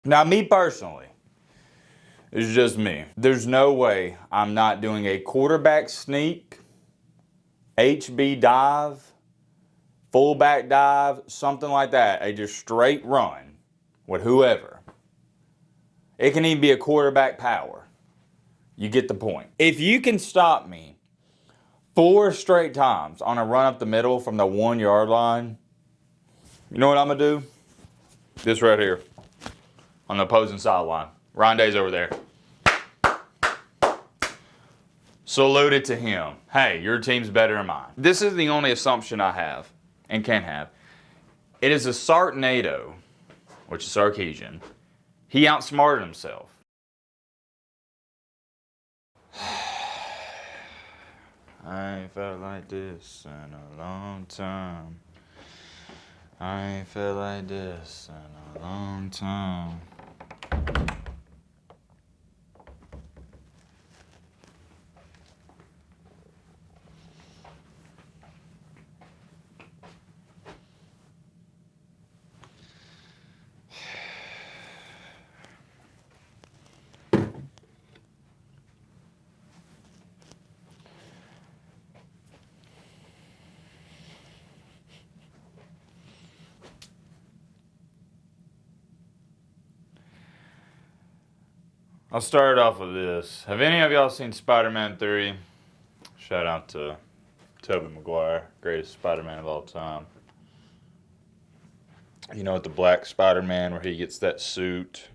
Now, me personally, it's just me. There's no way I'm not doing a quarterback sneak, HB dive, fullback dive, something like that. A just straight run with whoever. It can even be a quarterback power. You get the point. If you can stop me 4 straight times on a run up the middle from the 1 yard line, you know what I'm going to do? This right here on the opposing sideline. Rondé's over there. Salute it to him. Hey, your team's better than mine. This is the only assumption I have and can have. It is a Sartnado, which is Sarkeesian. He outsmarted himself. I ain't felt like this in a long time. I ain't felt like this in a long time. I'll start off with this. Have any of y'all seen Spider-Man 3? Shout out to Tobey Maguire, greatest Spider-Man of all time. You know, with the black Spider-Man where he gets that suit.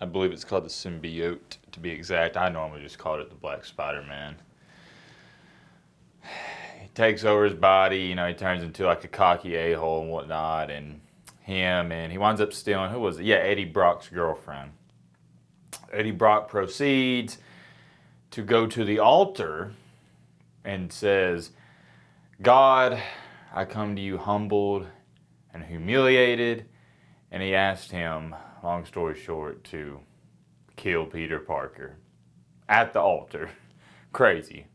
I believe it's called the symbiote, to be exact. I normally just called it the black Spider-Man. He takes over his body, you know, he turns into like a cocky a-hole and whatnot, and he winds up stealing, who was it? Yeah, Eddie Brock's girlfriend. Eddie Brock proceeds to go to the altar and says, God, I come to you humbled and humiliated. And he asked him, long story short, to kill Peter Parker at the altar. Crazy.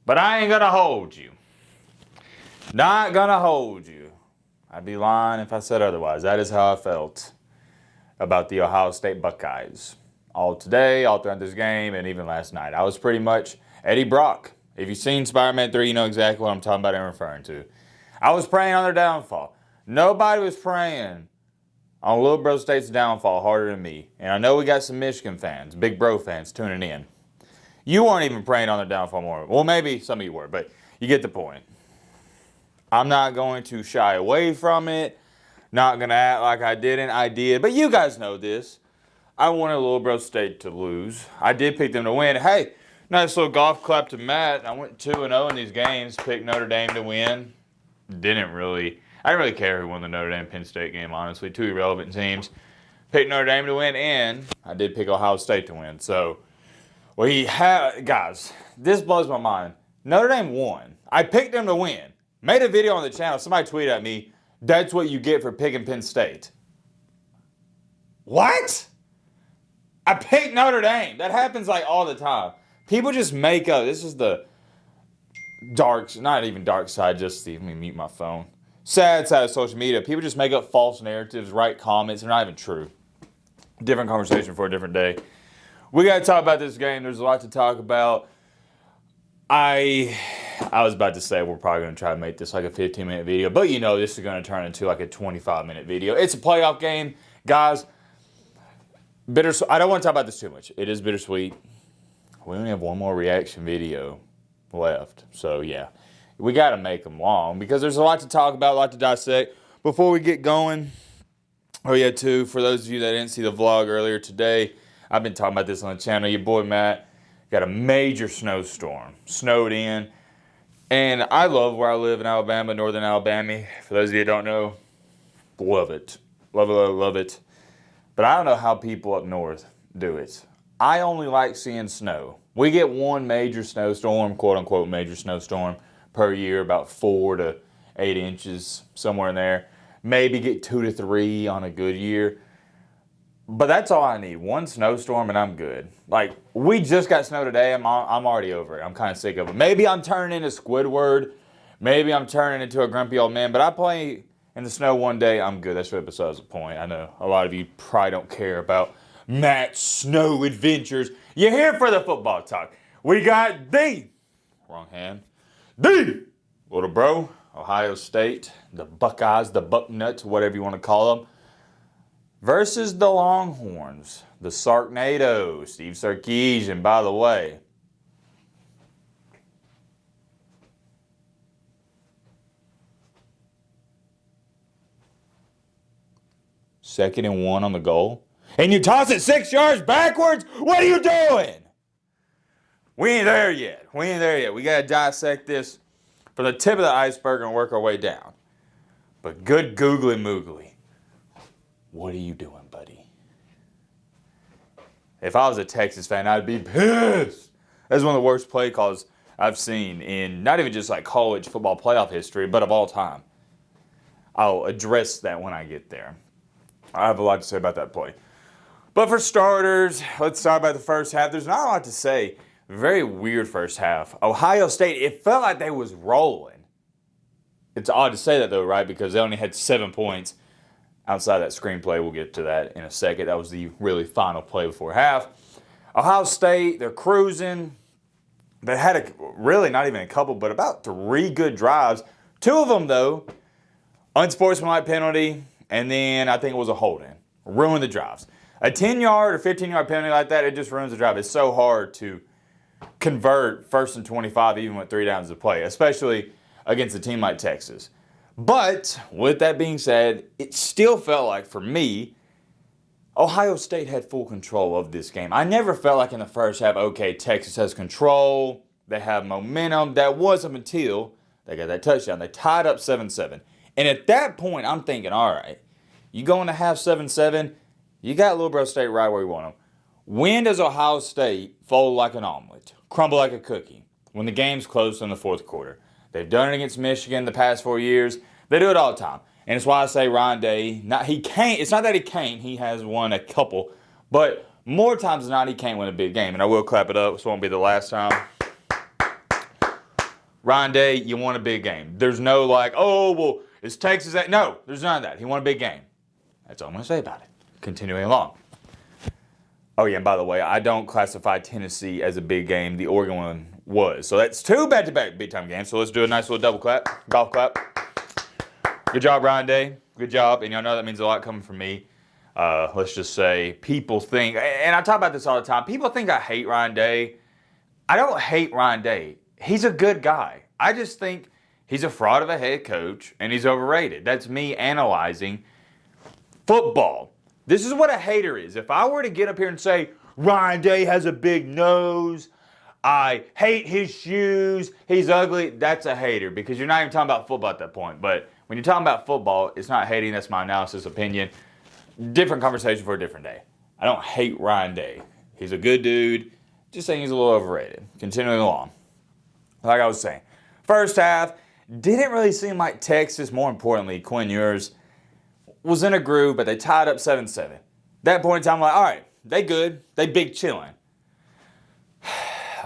But I ain't gonna hold you. Not gonna hold you. I'd be lying if I said otherwise. That is how I felt about the Ohio State Buckeyes. All today, all throughout this game, and even last night. I was pretty much Eddie Brock. If you've seen Spider-Man 3, you know exactly what I'm talking about and referring to. I was praying on their downfall. Nobody was praying on Little Bro State's downfall harder than me. And I know we got some Michigan fans, big bro fans tuning in. You weren't even praying on their downfall more. Well, maybe some of you were, but you get the point. I'm not going to shy away from it. Not going to act like I didn't. I did. But you guys know this. I wanted Little Bro State to lose. I did pick them to win. Hey, nice little golf clap to Matt. I went 2-0 in these games. Picked Notre Dame to win. I didn't really care who won the Notre Dame-Penn State game, honestly. 2 irrelevant teams. Picked Notre Dame to win, and I did pick Ohio State to win. So, guys, this blows my mind. Notre Dame won. I picked them to win. Made a video on the channel. Somebody tweeted at me, that's what you get for picking Penn State. What? I picked Notre Dame. That happens like all the time. People just make up. This is the not even dark side, just let me mute my phone. Sad side of social media. People just make up false narratives, write comments. They're not even true. Different conversation for a different day. We got to talk about this game. There's a lot to talk about. I was about to say we're probably going to try to make this like a 15-minute video, but you know this is going to turn into like a 25-minute video. It's a playoff game. Guys, bittersweet. I don't want to talk about this too much. It is bittersweet. We only have one more reaction video left. So, yeah, we got to make them long because there's a lot to talk about, a lot to dissect. Before we get going, for those of you that didn't see the vlog earlier today, I've been talking about this on the channel. Your boy Matt got a major snowstorm. Snowed in. And I love where I live in Alabama, northern Alabama. For those of you that don't know, love it. Love it, love it. But I don't know how people up north do it. I only like seeing snow. We get one major snowstorm, quote unquote major snowstorm, per year, about 4 to 8 inches, somewhere in there. Maybe get 2 to 3 on a good year. But that's all I need. One snowstorm and I'm good. Like, we just got snow today. I'm already over it. I'm kind of sick of it. Maybe I'm turning into Squidward. Maybe I'm turning into a grumpy old man. But I play in the snow one day, I'm good. That's really besides the point. I know a lot of you probably don't care about Matt's snow adventures. You're here for the football talk. We got wrong hand, the little bro, Ohio State, the Buckeyes, the Bucknuts, whatever you want to call them, versus the Longhorns, the Sarknadoes, Steve Sarkisian, by the way. Second and 1 on the goal. And you toss it 6 yards backwards? What are you doing? We ain't there yet. We got to dissect this from the tip of the iceberg and work our way down. But good googly moogly. What are you doing, buddy? If I was a Texas fan, I'd be pissed. That's one of the worst play calls I've seen in not even just like college football playoff history, but of all time. I'll address that when I get there. I have a lot to say about that play. But for starters, let's start by the first half. There's not a lot to say. Very weird first half. Ohio State, it felt like they was rolling. It's odd to say that though, right? Because they only had 7 points outside that screenplay. We'll get to that in a second. That was the really final play before half. Ohio State, they're cruising. They had really not even a couple, but about 3 good drives. 2 of them though, unsportsmanlike penalty, and then I think it was a hold-in. Ruined the drives. A 10-yard or 15-yard penalty like that, it just ruins the drive. It's so hard to convert 1st and 25 even with 3 downs to play, especially against a team like Texas. But with that being said, it still felt like, for me, Ohio State had full control of this game. I never felt like in the first half, okay, Texas has control, they have momentum. That was up until they got that touchdown. They tied up 7-7. And at that point, I'm thinking, all right, you going to have 7-7, you got Little Bro State right where you want them. When does Ohio State fold like an omelet, crumble like a cookie? When the game's close in the fourth quarter. They've done it against Michigan the past 4 years. They do it all the time. And it's why I say Ryan Day, it's not that he can't, he has won a couple, but more times than not, he can't win a big game. And I will clap it up, this won't be the last time. Ryan Day, you won a big game. There's no like, oh, well, is Texas that? No, there's none of that. He won a big game. That's all I'm going to say about it. Continuing along. Oh, yeah, and by the way, I don't classify Tennessee as a big game. The Oregon one was. So that's 2 back-to-back big-time games. So let's do a nice little double clap, golf clap. Good job, Ryan Day. Good job. And y'all know that means a lot coming from me. Let's just say people think, and I talk about this all the time, people think I hate Ryan Day. I don't hate Ryan Day. He's a good guy. I just think he's a fraud of a head coach and he's overrated. That's me analyzing football. This is what a hater is. If I were to get up here and say, Ryan Day has a big nose, I hate his shoes, he's ugly, that's a hater because you're not even talking about football at that point. But when you're talking about football, it's not hating, that's my analysis, opinion. Different conversation for a different day. I don't hate Ryan Day. He's a good dude, just saying he's a little overrated. Continuing along. Like I was saying, first half, didn't really seem like Texas, more importantly, Quinn Ewers, was in a groove, but they tied up 7-7. That point in time, I'm like, all right, they good. They big chilling.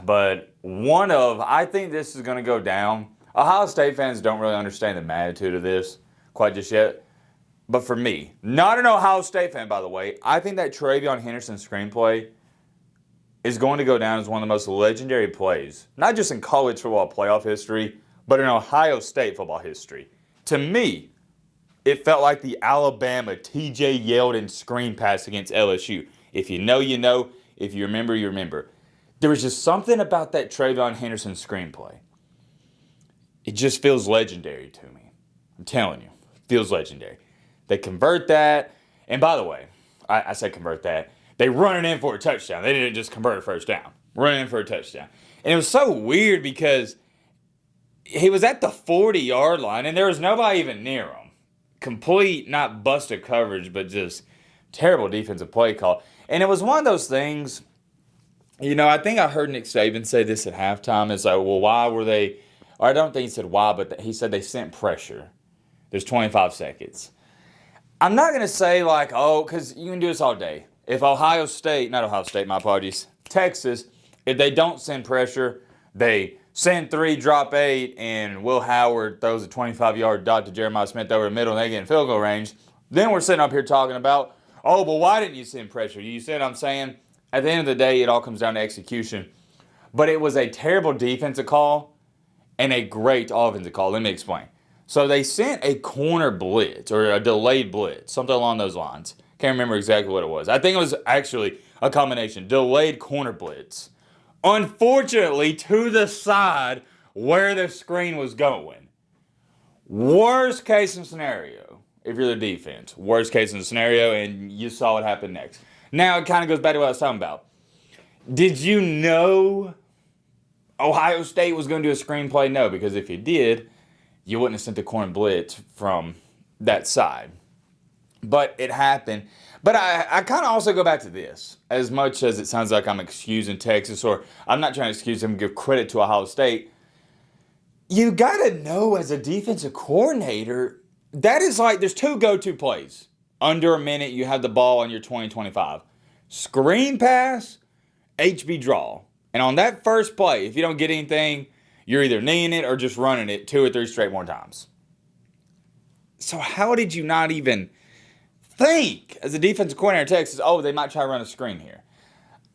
But I think this is going to go down. Ohio State fans don't really understand the magnitude of this quite just yet. But for me, not an Ohio State fan, by the way, I think that Travion Henderson screenplay is going to go down as one of the most legendary plays, not just in college football playoff history, but in Ohio State football history. To me, it felt like the Alabama TJ Yeldon screen pass against LSU. If you know, you know. If you remember, you remember. There was just something about that Travion Henderson screenplay. It just feels legendary to me. I'm telling you, it feels legendary. They convert that. And by the way, I say convert that. They run it in for a touchdown. They didn't just convert a first down. Run it in for a touchdown. And it was so weird because he was at the 40-yard line and there was nobody even near him. Complete, not busted coverage, but just terrible defensive play call. And it was one of those things, I think I heard Nick Saban say this at halftime. It's like, well, why were they, or I don't think he said why, but he said they sent pressure. There's 25 seconds. I'm not going to say like, because you can do this all day. If not Ohio State, my apologies, Texas, if they don't send pressure, they send 3, drop 8, and Will Howard throws a 25-yard dot to Jeremiah Smith over the middle, and they get in field goal range. Then we're sitting up here talking about, oh, but why didn't you send pressure? You see what I'm saying? At the end of the day, it all comes down to execution. But it was a terrible defensive call and a great offensive call. Let me explain. So they sent a corner blitz or a delayed blitz, something along those lines. Can't remember exactly what it was. I think it was actually a combination. Delayed corner blitz. Unfortunately, to the side where the screen was going. Worst case scenario, if you're the defense. Worst case scenario, and you saw what happened next. Now, it kind of goes back to what I was talking about. Did you know Ohio State was going to do a screenplay? No, because if you did, you wouldn't have sent the corner blitz from that side. But it happened. But I kind of also go back to this. As much as it sounds like I'm excusing Texas, or I'm not trying to excuse them, give credit to Ohio State. You got to know as a defensive coordinator, that is like, there's 2 go-to plays. Under a minute, you have the ball on your 20-25. Screen pass, HB draw. And on that first play, if you don't get anything, you're either kneeing it or just running it 2 or 3 straight more times. So how did you not even think as a defensive coordinator in Texas, oh, they might try to run a screen here?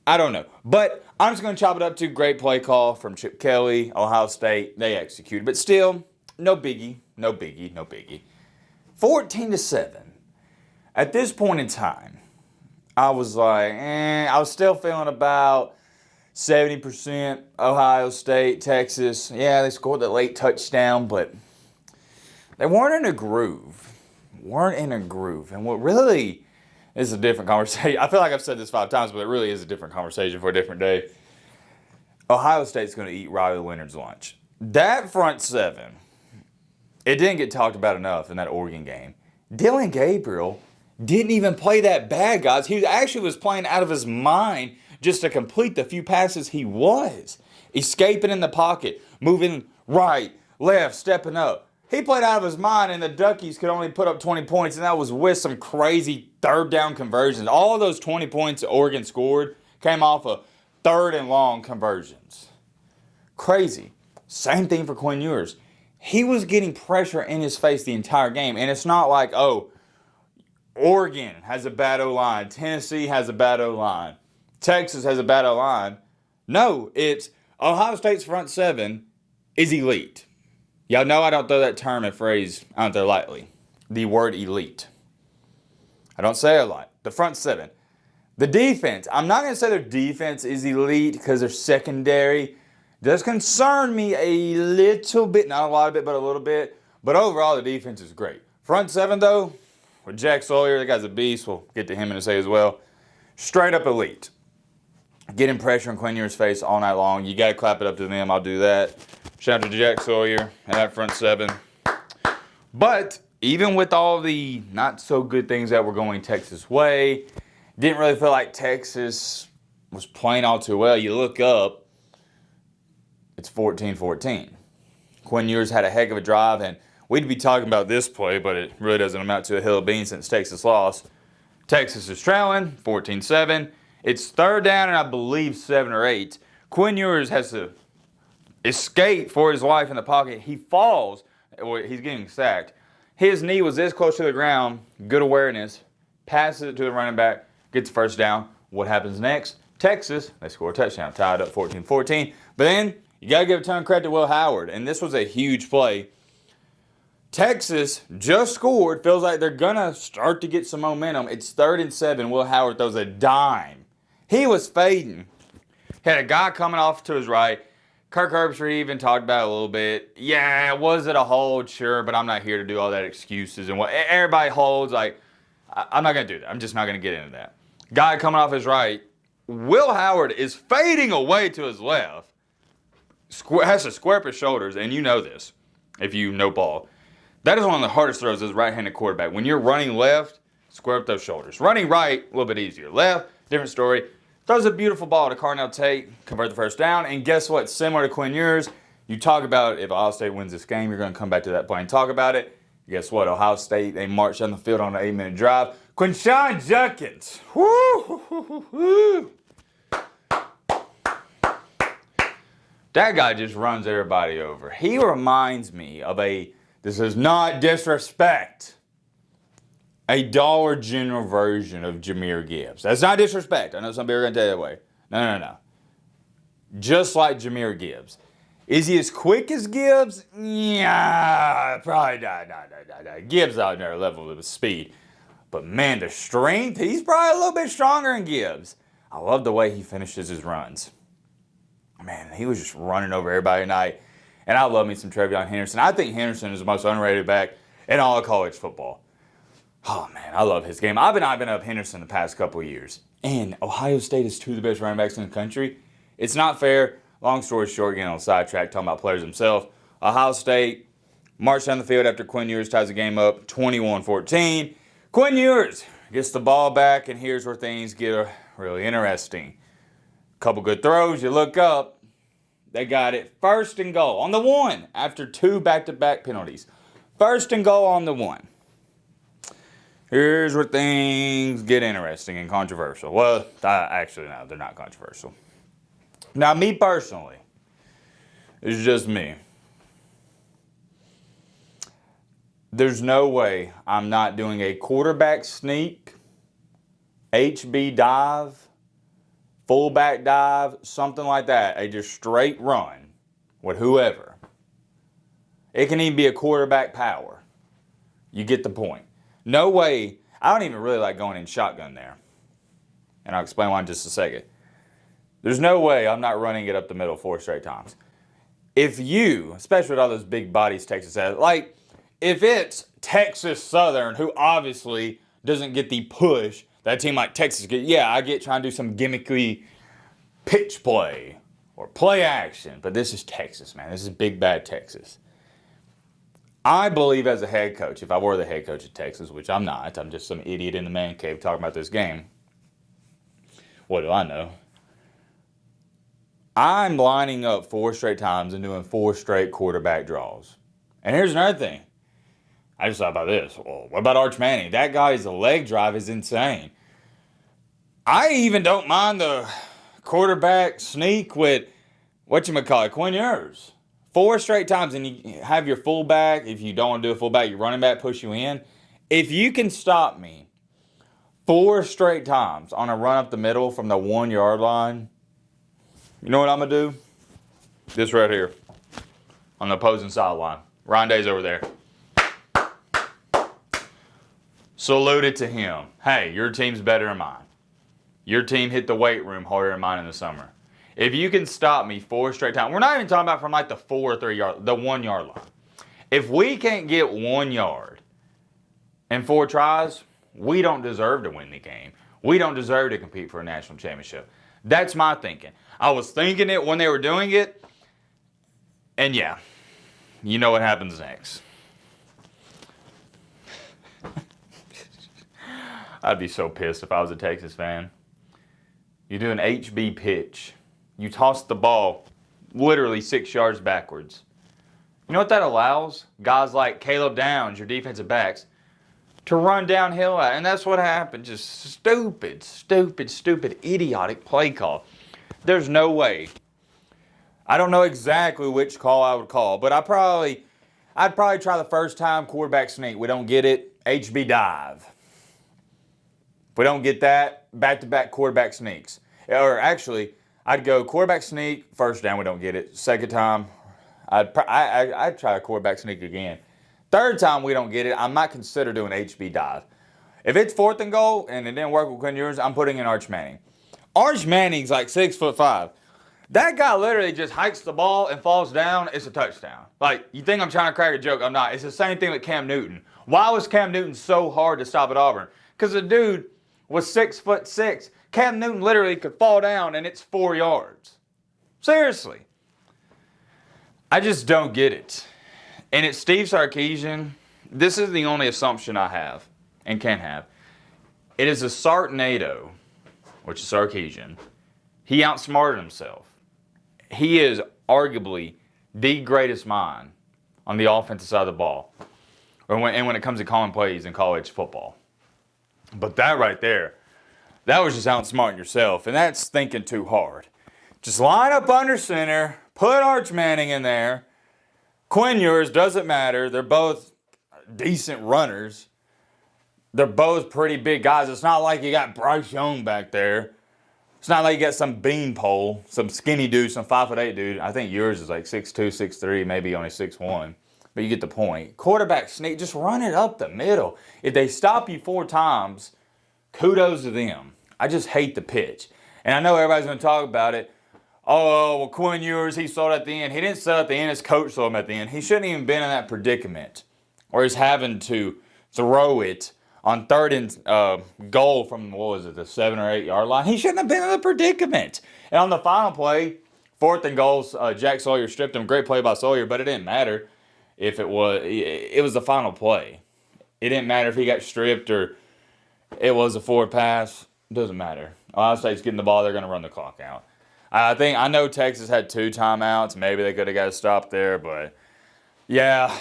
I don't know. But I'm just going to chop it up to great play call from Chip Kelly, Ohio State. They executed. But still, no biggie, no biggie, no biggie. 14-7. At this point in time, I was like, I was still feeling about 70% Ohio State, Texas. Yeah, they scored that late touchdown, but they weren't in a groove. And what really is a different conversation. I feel like I've said this 5 times, but it really is a different conversation for a different day. Ohio State's going to eat Riley Leonard's lunch. That front 7, it didn't get talked about enough in that Oregon game. Dylan Gabriel didn't even play that bad, guys. He actually was playing out of his mind just to complete the few passes he was. Escaping in the pocket, moving right, left, stepping up. He played out of his mind, and the Duckies could only put up 20 points, and that was with some crazy 3rd down conversions. All of those 20 points Oregon scored came off of 3rd and long conversions. Crazy. Same thing for Quinn Ewers. He was getting pressure in his face the entire game, and it's not like, oh, Oregon has a bad O-line, Tennessee has a bad O-line, Texas has a bad O-line. No, it's Ohio State's front 7 is elite. Y'all know I don't throw that term and phrase out there lightly. The word elite. I don't say it a lot. The front 7. The defense. I'm not going to say their defense is elite because their secondary does concern me a little bit. Not a lot of it, but a little bit. But overall, the defense is great. Front 7, though, with Jack Sawyer, that guy's a beast. We'll get to him in a second as well. Straight up elite. Getting pressure in Quinn Ewers' face all night long. You got to clap it up to them. I'll do that. Shout out to Jack Sawyer and that front 7. But even with all the not so good things that were going Texas' way, didn't really feel like Texas was playing all too well. You look up, it's 14-14. Quinn Ewers had a heck of a drive, and we'd be talking about this play, but it really doesn't amount to a hill of beans since Texas lost. Texas is trailing 14-7. It's 3rd down and I believe 7 or 8. Quinn Ewers has to escape for his life in the pocket. He falls. He's getting sacked. His knee was this close to the ground. Good awareness. Passes it to the running back. Gets the first down. What happens next? Texas, they score a touchdown. Tied up 14-14. But then you got to give a ton of credit to Will Howard. And this was a huge play. Texas just scored. Feels like they're going to start to get some momentum. It's 3rd and 7. Will Howard throws a dime. He was fading. Had a guy coming off to his right. Kirk Herbstreit even talked about it a little bit. Yeah, was it a hold? Sure, but I'm not here to do all that excuses and what everybody holds. Like, I'm not going to do that. I'm just not going to get into that. Guy coming off his right. Will Howard is fading away to his left. Has to square up his shoulders, and you know this if you know ball. That is one of the hardest throws as a right-handed quarterback. When you're running left, square up those shoulders. Running right, a little bit easier. Left, different story. Throws a beautiful ball to Carnell Tate, convert the first down, and guess what? Similar to Quinn Ewers, you talk about if Ohio State wins this game, you're going to come back to that play and talk about it. Guess what? Ohio State, they marched down the field on an 8-minute drive. Quinshon Judkins. Woo! That guy just runs everybody over. He reminds me of this is not disrespect, a Dollar General version of Jahmyr Gibbs. That's not disrespect. I know some people are going to take it that way. No. Just like Jahmyr Gibbs. Is he as quick as Gibbs? Yeah, probably not. Gibbs out there level of speed. But man, the strength, he's probably a little bit stronger than Gibbs. I love the way he finishes his runs. Man, he was just running over everybody tonight. And I love me some Trevion Henderson. I think Henderson is the most underrated back in all of college football. Oh man, I love his game. I've been eyeing up Henderson the past couple of years. And Ohio State is two of the best running backs in the country. It's not fair. Long story short, getting on the sidetrack, talking about players themselves. Ohio State marched down the field after Quinn Ewers ties the game up 21-14. Quinn Ewers gets the ball back, and here's where things get really interesting. Couple good throws, you look up. They got it 1st and goal on the 1 after 2 back-to-back penalties. 1st and goal on the 1. Here's where things get interesting and controversial. Well, actually, no, they're not controversial. Now, me personally, it's just me. There's no way I'm not doing a quarterback sneak, HB dive, fullback dive, something like that. A just straight run with whoever. It can even be a quarterback power. You get the point. No way. I don't even really like going in shotgun there. And I'll explain why in just a second. There's no way I'm not running it up the middle 4 straight times. If you, especially with all those big bodies Texas has, like if it's Texas Southern, who obviously doesn't get the push that a team like Texas get, yeah, I get trying to do some gimmicky pitch play or play action, but this is Texas, man. This is big bad Texas. I believe as a head coach, if I were the head coach of Texas, which I'm not, I'm just some idiot in the man cave talking about this game. What do I know? I'm lining up 4 straight times and doing 4 straight quarterback draws. And here's another thing. I just thought about this. Well, what about Arch Manning? That guy's leg drive is insane. I even don't mind the quarterback sneak with, Quinn Ewers. 4 straight times, and you have your fullback. If you don't want to do a fullback, your running back push you in. If you can stop me 4 straight times on a run up the middle from the 1 yard line, you know what I'm going to do? This right here. On the opposing sideline. Ryan Day's over there. Salute it to him. Hey, your team's better than mine. Your team hit the weight room harder than mine in the summer. If you can stop me 4 straight times, we're not even talking about from like the 4 or 3 yard, the 1 yard line. If we can't get 1 yard in 4 tries, we don't deserve to win the game. We don't deserve to compete for a national championship. That's my thinking. I was thinking it when they were doing it, and yeah, you know what happens next. I'd be so pissed if I was a Texas fan. You do an HB pitch. You toss the ball literally 6 yards backwards. You know what that allows? Guys like Caleb Downs, your defensive backs, to run downhill at. And that's what happened. Just stupid, idiotic play call. There's no way. I don't know exactly which call I would call, but I'd probably try the first time quarterback sneak. We don't get it, HB dive. If we don't get that, back-to-back quarterback sneaks. Or actually, I'd go quarterback sneak, first down, we don't get it. Second time, I'd try a quarterback sneak again. Third time we don't get it, I might consider doing HB dive. If it's 4th and goal and it didn't work with Quinn Ewers, I'm putting in Arch Manning. Arch Manning's like 6'5". That guy literally just hikes the ball and falls down. It's a touchdown. Like, you think I'm trying to crack a joke? I'm not. It's the same thing with Cam Newton. Why was Cam Newton so hard to stop at Auburn? Because the dude was 6'6". Cam Newton literally could fall down and it's 4 yards. Seriously. I just don't get it. And it's Steve Sarkisian. This is the only assumption I have and can have. It is a Sartnado, which is Sarkisian. He outsmarted himself. He is arguably the greatest mind on the offensive side of the ball. And when it comes to calling plays in college football. But that right there, that was just outsmarting yourself. And that's thinking too hard. Just line up under center, Put Arch Manning in there. Quinn Ewers, doesn't matter. They're both decent runners. They're both pretty big guys. It's not like you got Bryce Young back there. It's not like you got some beanpole, some skinny dude, some 5'8" dude. I think yours is like 6'2", 6'3", maybe only 6'1". But you get the point. Quarterback sneak, just run it up the middle. If they stop you 4 times, kudos to them. I just hate the pitch. And I know everybody's going to talk about it. Oh, well, Quinn Ewers, he saw it at the end. He didn't saw it at the end. His coach saw him at the end. He shouldn't even been in that predicament where he's having to throw it on 3rd and goal from, what was it, the 7 or 8 yard line. He shouldn't have been in the predicament. And on the final play, 4th and goals, Jack Sawyer stripped him. Great play by Sawyer, but it didn't matter if it was the final play. It didn't matter if he got stripped or it was a forward pass. It doesn't matter. Ohio State's getting the ball. They're going to run the clock out. I know Texas had 2 timeouts. Maybe they could have got a stop there, but yeah.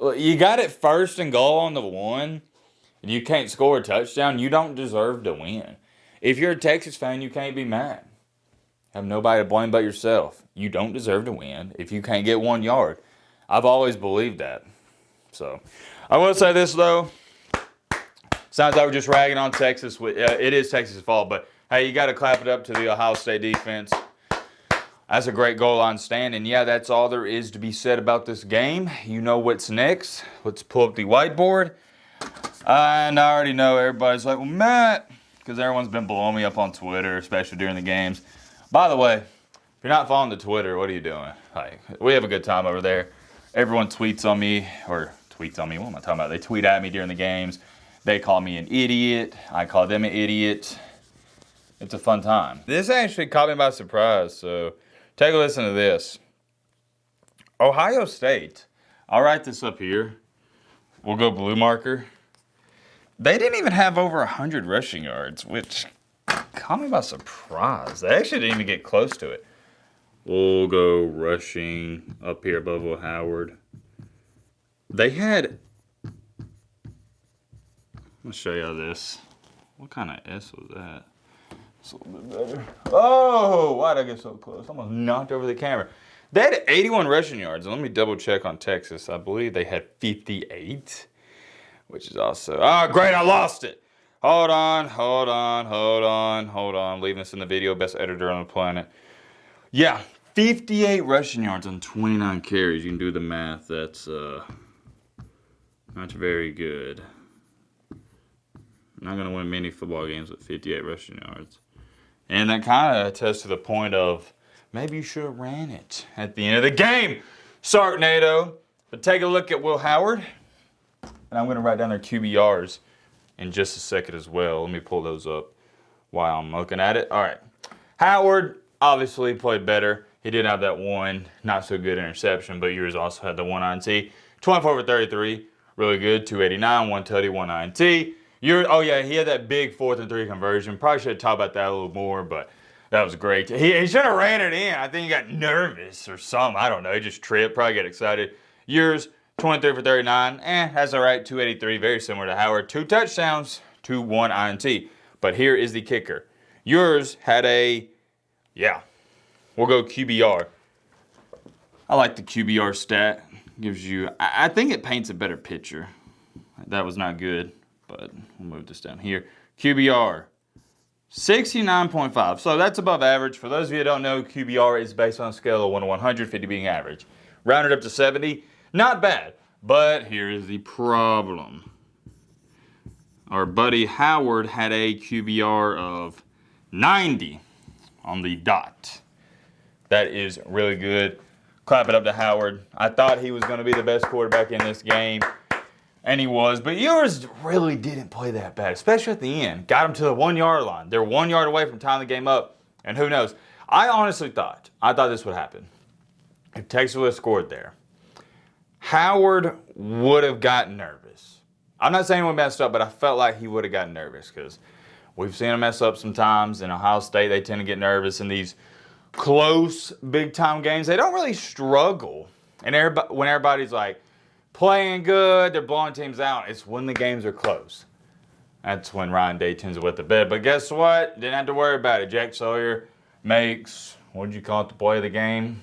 You got it 1st and goal on the 1, and you can't score a touchdown. You don't deserve to win. If you're a Texas fan, you can't be mad. Have nobody to blame but yourself. You don't deserve to win if you can't get 1 yard. I've always believed that. So, I will say this, though. Sounds like we're just ragging on Texas. It is Texas' fault, but hey, you got to clap it up to the Ohio State defense. That's a great goal line stand, and yeah, that's all there is to be said about this game. You know what's next. Let's pull up the whiteboard. And I already know everybody's like, well, Matt, because everyone's been blowing me up on Twitter, especially during the games. By the way, if you're not following the Twitter, what are you doing? Like, we have a good time over there. Everyone tweets on me, what am I talking about? They tweet at me during the games. They call me an idiot. I call them an idiot. It's a fun time. This actually caught me by surprise, so take a listen to this. Ohio State. I'll write this up here. We'll go blue marker. They didn't even have over 100 rushing yards, which caught me by surprise. They actually didn't even get close to it. We'll go rushing up here above Howard. They had... I'm going to show you this. What kind of S was that? It's a little bit better. Oh, why'd I get so close? Almost knocked over the camera. They had 81 rushing yards. Let me double check on Texas. I believe they had 58, which is also... Oh, great, I lost it. Hold on. Leaving this in the video. Best editor on the planet. Yeah, 58 rushing yards on 29 carries. You can do the math. That's not very good. Not going to win many football games with 58 rushing yards. And that kind of attests to the point of maybe you should have ran it at the end of the game, Sarknado. But take a look at Will Howard. And I'm going to write down their QBRs in just a second as well. Let me pull those up while I'm looking at it. All right. Howard obviously played better. He did have that one not so good interception, but yours also had the 1 INT. 24 for 33. Really good. 289, 1 tutty, 1 INT. Oh, yeah, he had that big 4th and 3 conversion. Probably should have talked about that a little more, but that was great. He should have ran it in. I think he got nervous or something. I don't know. He just tripped. Probably got excited. Yours, 23 for 39. That's all right. 283. Very similar to Howard. 2 touchdowns, 1 INT. But here is the kicker. Yours had we'll go QBR. I like the QBR stat. Gives you, I think it paints a better picture. That was not good. But we'll move this down here. QBR, 69.5. So that's above average. For those of you who don't know, QBR is based on a scale of 1 to 100, 50 being average. Rounded up to 70, not bad. But here is the problem. Our buddy Howard had a QBR of 90 on the dot. That is really good. Clap it up to Howard. I thought he was going to be the best quarterback in this game. And he was, but yours really didn't play that bad, especially at the end. Got him to the 1 yard line. They're 1 yard away from tying the game up, and who knows? I honestly thought this would happen. If Texas would have scored there, Howard would have gotten nervous. I'm not saying he messed up, but I felt like he would have gotten nervous because we've seen him mess up sometimes. In Ohio State, they tend to get nervous in these close, big-time games. They don't really struggle. And when everybody's like, playing good, they're blowing teams out. It's when the games are close. That's when Ryan Day tends to wet the bed. But guess what? Didn't have to worry about it. Jack Sawyer makes, what did you call it, the play of the game?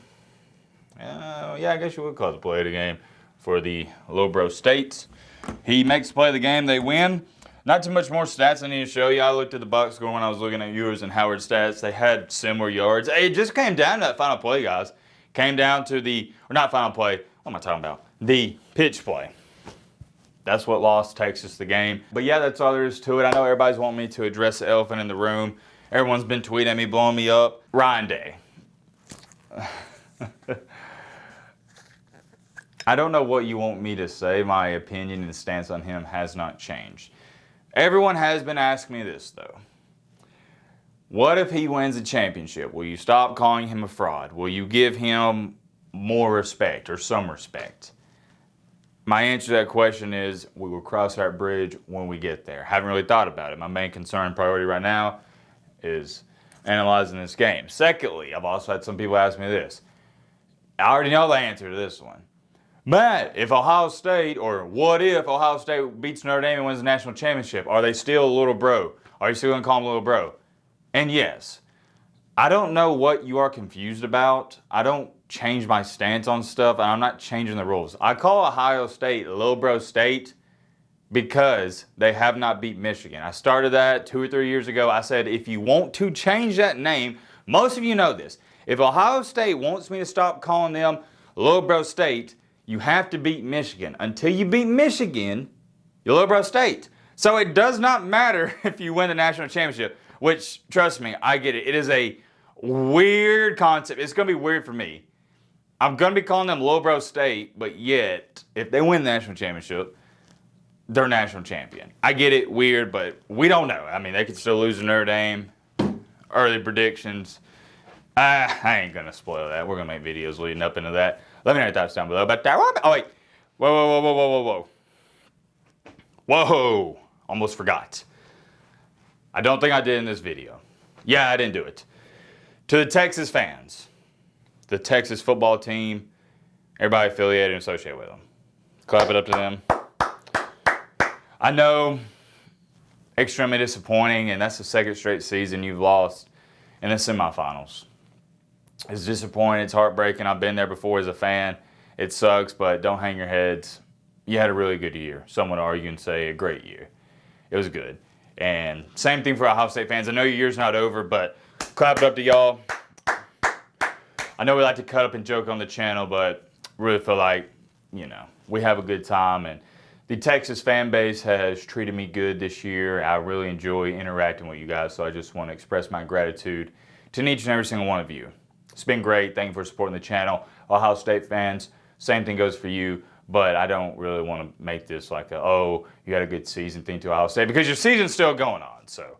Yeah, I guess you would call it the play of the game for the Lowbro States. He makes the play of the game, they win. Not too much more stats I need to show you. I looked at the Bucs score when I was looking at yours and Howard's stats. They had similar yards. It just came down to that final play, guys. Came down to or not final play, what am I talking about? The pitch play. That's what lost Texas the game. But yeah, that's all there is to it. I know everybody's wanting me to address the elephant in the room. Everyone's been tweeting at me, blowing me up. Ryan Day. I don't know what you want me to say. My opinion and stance on him has not changed. Everyone has been asking me this, though. What if he wins a championship? Will you stop calling him a fraud? Will you give him more respect or some respect? My answer to that question is we will cross that bridge when we get there. Haven't really thought about it. My main concern and priority right now is analyzing this game. Secondly, I've also had some people ask me this. I already know the answer to this one. Matt, if Ohio State, or what if Ohio State beats Notre Dame and wins the national championship? Are they still a little bro? Are you still going to call them a little bro? And yes, I don't know what you are confused about. I don't change my stance on stuff, and I'm not changing the rules. I call Ohio State Little Bro State because they have not beat Michigan. I started that 2 or 3 years ago. I said, if you want to change that name, most of you know this. If Ohio State wants me to stop calling them Little Bro State, you have to beat Michigan. Until you beat Michigan, you're Little Bro State. So it does not matter if you win the national championship, which, trust me, I get it. It is a weird concept. It's going to be weird for me. I'm going to be calling them Little Bro State, but yet, if they win the national championship, they're national champion. I get it, weird, but we don't know. I mean, they could still lose to Notre Dame. Early predictions. I ain't going to spoil that. We're going to make videos leading up into that. Let me know your thoughts down below about that. Oh, wait. Whoa. Whoa. Almost forgot. I don't think I did in this video. Yeah, I didn't do it. To the Texas fans, the Texas football team, everybody affiliated and associated with them. Clap it up to them. I know, extremely disappointing, and that's the second straight season you've lost in the semifinals. It's disappointing, it's heartbreaking. I've been there before as a fan. It sucks, but don't hang your heads. You had a really good year. Some would argue and say a great year. It was good. And same thing for Ohio State fans. I know your year's not over, but clap it up to y'all. I know we like to cut up and joke on the channel, but really feel like, we have a good time. And the Texas fan base has treated me good this year. I really enjoy interacting with you guys, so I just want to express my gratitude to each and every single one of you. It's been great. Thank you for supporting the channel. Ohio State fans, same thing goes for you, but I don't really want to make this like you had a good season thing to Ohio State, because your season's still going on. So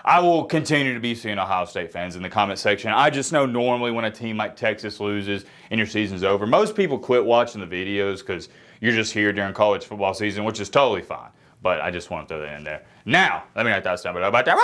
I will continue to be seeing Ohio State fans in the comment section. I just know normally when a team like Texas loses and your season's over, most people quit watching the videos because you're just here during college football season, which is totally fine. But I just want to throw that in there. Now, let me know your thoughts down below about that.